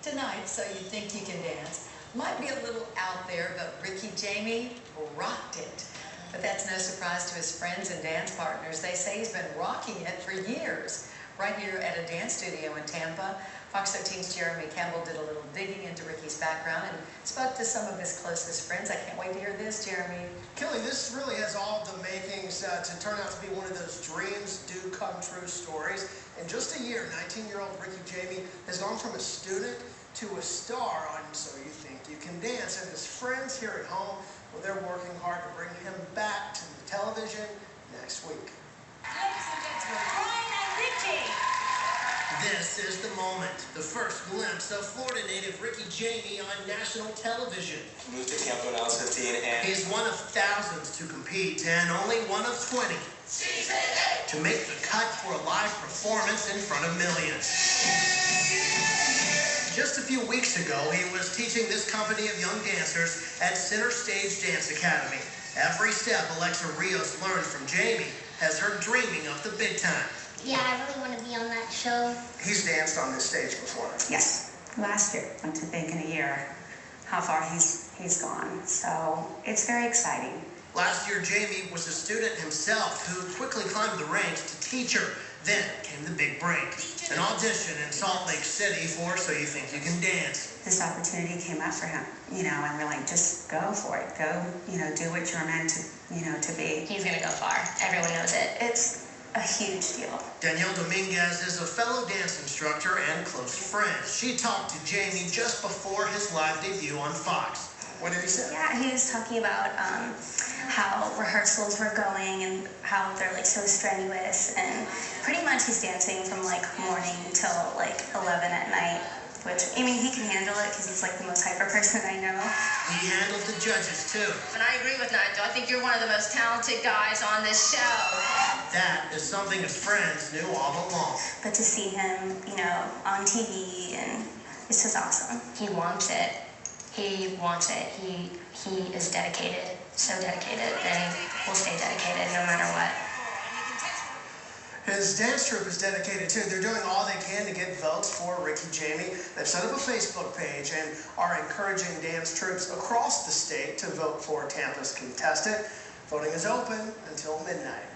Tonight, So You Think You Can Dance might be a little out there, but Ricky Jamie rocked it. But that's no surprise to his friends and dance partners. They say he's been rocking it for years. Right here at a dance studio in Tampa, Fox 13's Jeremy Campbell did a little digging into Ricky's background and spoke to some of his closest friends. I can't wait to hear this, Jeremy. Kelly, this really has all the makings to turn out to be one of those dreams do come true stories. In just a year, 19-year-old Ricky Jamie has gone from a student to a star on So You Think You Can Dance. And his friends here at home, well, they're working hard to bring him back to the television next week. Ladies and gentlemen, Brian and Ricky. This is the moment, the first glimpse of Florida native Ricky Jamie on national television. Moved to camp when I was 15, and He's one of thousands to compete and only one of 20 to make the cut for a live performance in front of millions. Just a few weeks ago, he was teaching this company of young dancers at Center Stage Dance Academy. Every step Alexa Rios learned from Jamie has her dreaming of the big time. Yeah, I really want to be on that show. He's danced on this stage before. Yes, last year. And to think in a year how far he's gone. So it's very exciting. Last year, Jamie was a student himself who quickly climbed the ranks to teacher. Then came the big break, an audition in Salt Lake City for So You Think You Can Dance. This opportunity came up for him, and we're like, just go for it. Go, do what you're meant to, to be. He's going to go far. Everyone knows it. It's a huge deal. Danielle Dominguez is a fellow dance instructor and close friend. She talked to Jamie just before his live debut on Fox. What did he say? Yeah, he was talking about how rehearsals were going and how they're like so strenuous, and pretty much he's dancing from like morning till like 11 at night, which, he can handle it because he's like the most hyper person I know. He handled the judges too. And I agree with Nigel. I think you're one of the most talented guys on this show. That is something his friends knew all along. But to see him, on TV, and it's just awesome. He wants it. He wants it. He is dedicated, so dedicated, and will stay dedicated no matter what. His dance troupe is dedicated too. They're doing all they can to get votes for Ricky Jamie. They've set up a Facebook page and are encouraging dance troupes across the state to vote for Tampa's contestant. Voting is open until midnight.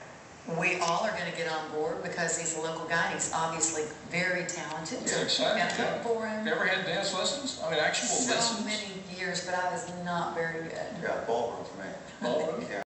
We all are going to get on board because he's a local guy. He's obviously very talented. Yeah, excited. Got to vote for him. You ever had dance lessons? Actual lessons? So many years, but I was not very good. you got ballroom for me. Ballroom? Yeah.